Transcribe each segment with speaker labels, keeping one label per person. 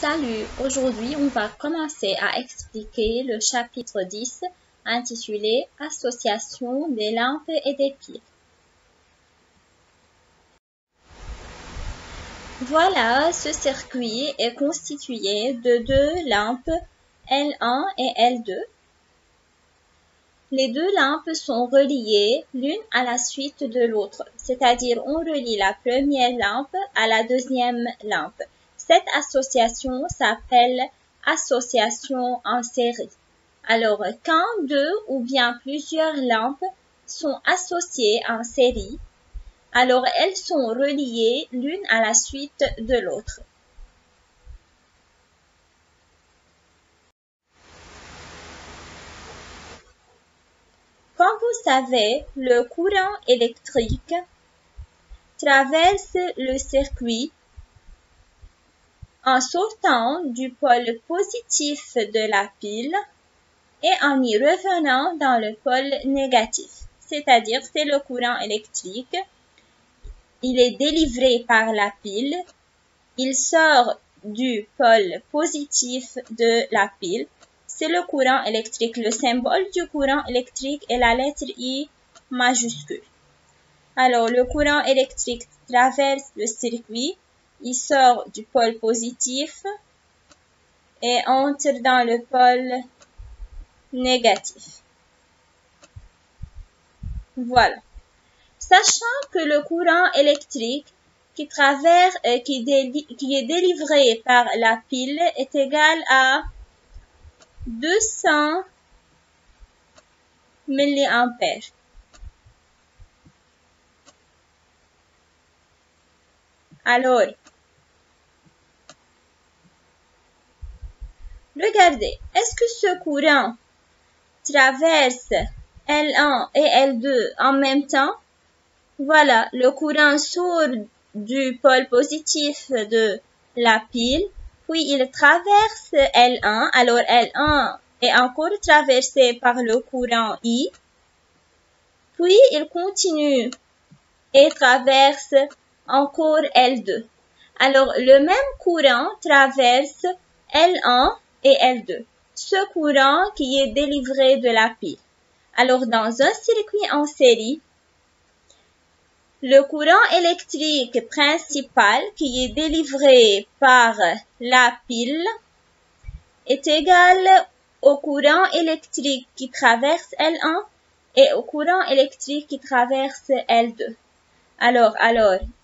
Speaker 1: Salut, aujourd'hui on va commencer à expliquer le chapitre 10 intitulé Association des lampes et des piles. Voilà, ce circuit est constitué de deux lampes L1 et L2. Les deux lampes sont reliées l'une à la suite de l'autre, c'est-à-dire on relie la première lampe à la deuxième lampe. Cette association s'appelle association en série. Alors, quand deux ou bien plusieurs lampes sont associées en série, alors elles sont reliées l'une à la suite de l'autre. Comme vous savez, le courant électrique traverse le circuit en sortant du pôle positif de la pile et en y revenant dans le pôle négatif. C'est-à-dire, c'est le courant électrique. Il est délivré par la pile. Il sort du pôle positif de la pile. C'est le courant électrique. Le symbole du courant électrique est la lettre I majuscule. Alors, le courant électrique traverse le circuit. Il sort du pôle positif et entre dans le pôle négatif. Voilà. Sachant que le courant électrique qui est délivré par la pile est égal à 200 mA. Alors, regardez, est-ce que ce courant traverse L1 et L2 en même temps? Voilà, le courant sort du pôle positif de la pile, puis il traverse L1. Alors L1 est encore traversé par le courant I, puis il continue et traverse encore L2. Alors le même courant traverse L1 et L2, ce courant qui est délivré de la pile. Alors dans un circuit en série, le courant électrique principal qui est délivré par la pile est égal au courant électrique qui traverse L1 et au courant électrique qui traverse L2. Alors,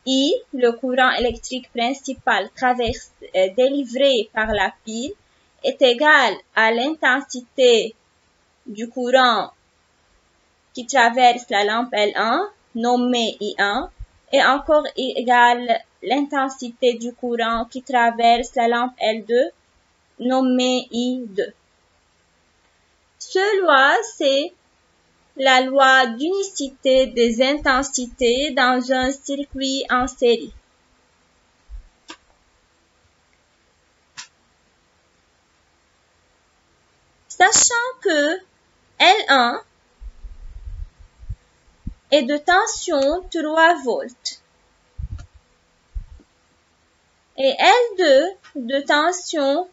Speaker 1: I, le courant électrique principal délivré par la pile, est égal à l'intensité du courant qui traverse la lampe L1, nommée I1, et encore égal l'intensité du courant qui traverse la lampe L2, nommée I2. Cette loi, c'est la loi d'unicité des intensités dans un circuit en série. Sachant que L1 est de tension 3 volts et L2 de tension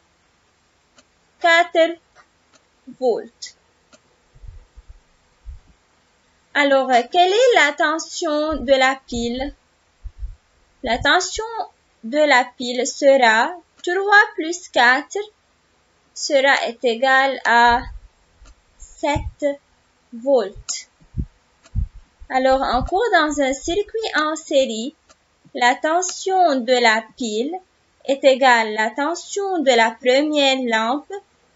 Speaker 1: 4 volts. Alors, quelle est la tension de la pile? La tension de la pile sera 3 plus 4 est égal à 7 volts. Alors, encore dans un circuit en série, la tension de la pile est égale à la tension de la première lampe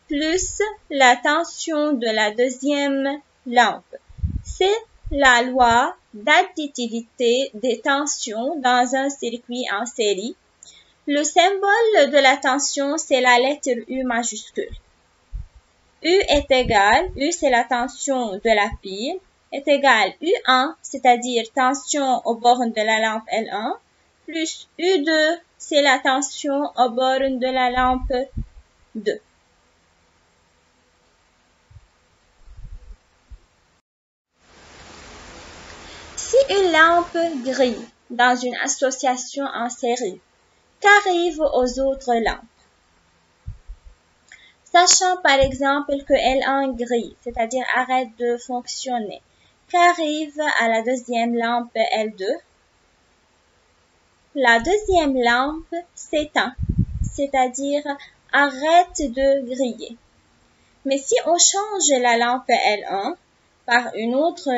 Speaker 1: plus la tension de la deuxième lampe. C'est la loi d'additivité des tensions dans un circuit en série. Le symbole de la tension, c'est la lettre U majuscule. U c'est la tension de la pile, est égal U1, c'est-à-dire tension aux bornes de la lampe L1, plus U2, c'est la tension aux bornes de la lampe 2. Si une lampe grille dans une association en série, qu'arrive aux autres lampes? Sachant par exemple que L1 grille, c'est-à-dire arrête de fonctionner, qu'arrive à la deuxième lampe L2, la deuxième lampe s'éteint, c'est-à-dire arrête de griller. Mais si on change la lampe L1 par une autre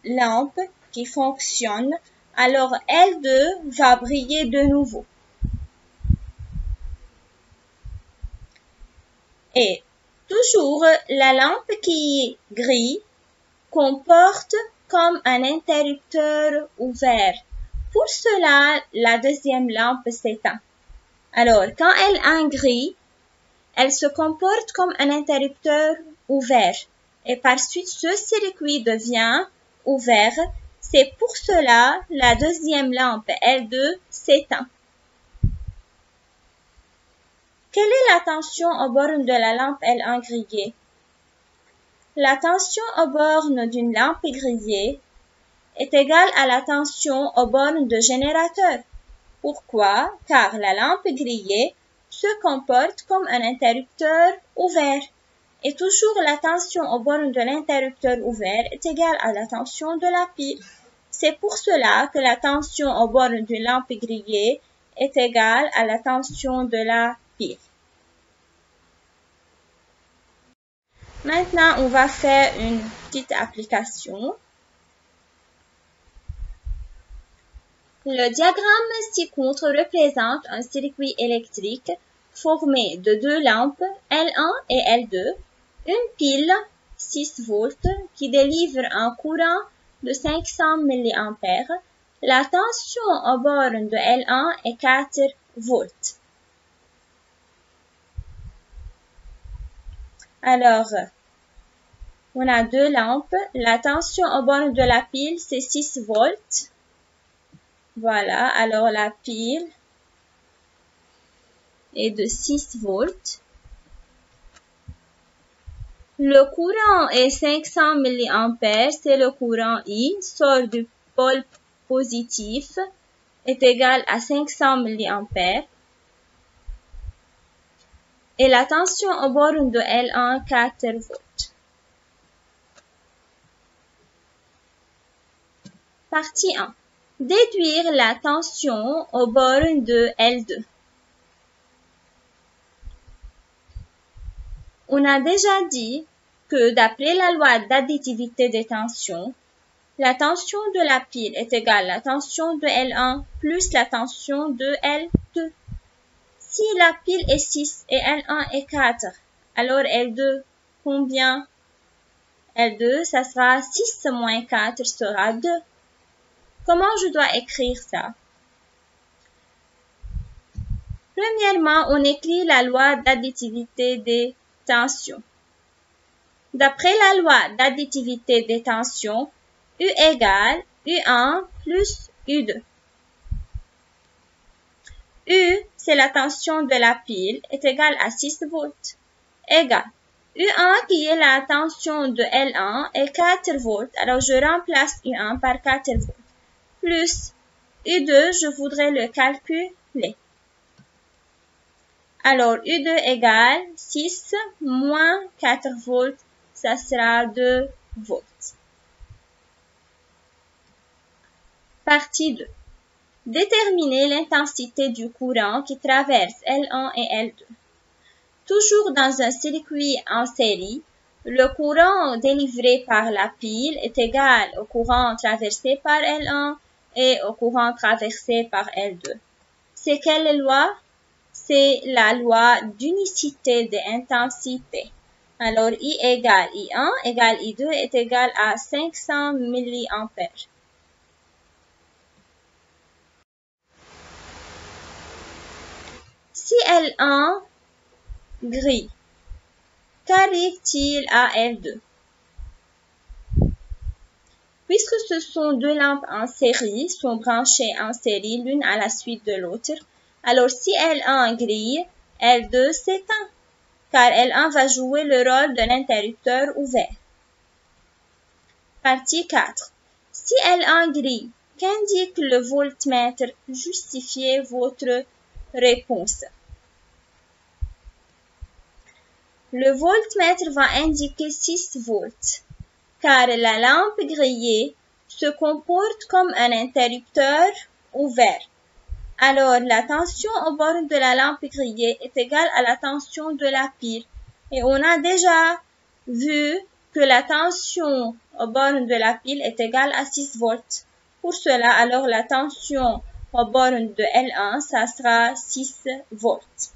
Speaker 1: lampe qui fonctionne, alors L2 va briller de nouveau. Et toujours, la lampe qui grille comporte comme un interrupteur ouvert. Pour cela, la deuxième lampe s'éteint. Alors, quand L1 grille, elle se comporte comme un interrupteur ouvert. Et par suite, ce circuit devient ouvert. C'est pour cela la deuxième lampe L2 s'éteint. Quelle est la tension aux bornes de la lampe L1 grillée? La tension aux bornes d'une lampe grillée est égale à la tension aux bornes de générateur. Pourquoi? Car la lampe grillée se comporte comme un interrupteur ouvert. Et toujours la tension aux bornes de l'interrupteur ouvert est égale à la tension de la pile. C'est pour cela que la tension aux bornes d'une lampe grillée est égale à la tension de la pile. Maintenant, on va faire une petite application. Le diagramme ci-contre représente un circuit électrique formé de deux lampes L1 et L2, une pile 6 volts qui délivre un courant de 500 mA. La tension aux bornes de L1 est 4 volts. Alors, on a deux lampes. La tension aux bornes de la pile, c'est 6 volts. Voilà, alors la pile est de 6 volts. Le courant est 500 mA, c'est le courant I, sort du pôle positif, est égal à 500 mA. Et la tension aux bornes de L1, 4 volts. Partie 1. Déduire la tension aux bornes de L2. On a déjà dit que d'après la loi d'additivité des tensions, la tension de la pile est égale à la tension de L1 plus la tension de L2. Si la pile est 6 et L1 est 4, alors L2 combien? L2, ça sera 6 moins 4 sera 2. Comment je dois écrire ça? Premièrement, on écrit la loi d'additivité des tensions. D'après la loi d'additivité des tensions, U égale U1 plus U2. U, c'est la tension de la pile, est égale à 6 volts, égale U1 qui est la tension de L1 est 4 volts, alors je remplace U1 par 4 volts, plus U2, je voudrais le calculer. Alors U2 égale 6 moins 4 volts, ça sera 2 volts. Partie 2. Déterminer l'intensité du courant qui traverse L1 et L2. Toujours dans un circuit en série, le courant délivré par la pile est égal au courant traversé par L1 et au courant traversé par L2. C'est quelle loi? C'est la loi d'unicité de intensité. Alors, I égale I1 égale I2 est égal à 500 mA. Si L1 grille, qu'arrive-t-il à L2? Puisque ce sont deux lampes en série, sont branchées en série l'une à la suite de l'autre, alors si L1 grille, L2 s'éteint, car L1 va jouer le rôle de l'interrupteur ouvert. Partie 4. Si L1 grille, qu'indique le voltmètre? Justifiez votre réponse. Le voltmètre va indiquer 6 volts, car la lampe grillée se comporte comme un interrupteur ouvert. Alors, la tension aux bornes de la lampe grillée est égale à la tension de la pile. Et on a déjà vu que la tension aux bornes de la pile est égale à 6 volts. Pour cela, alors la tension aux bornes de L1, ça sera 6 volts.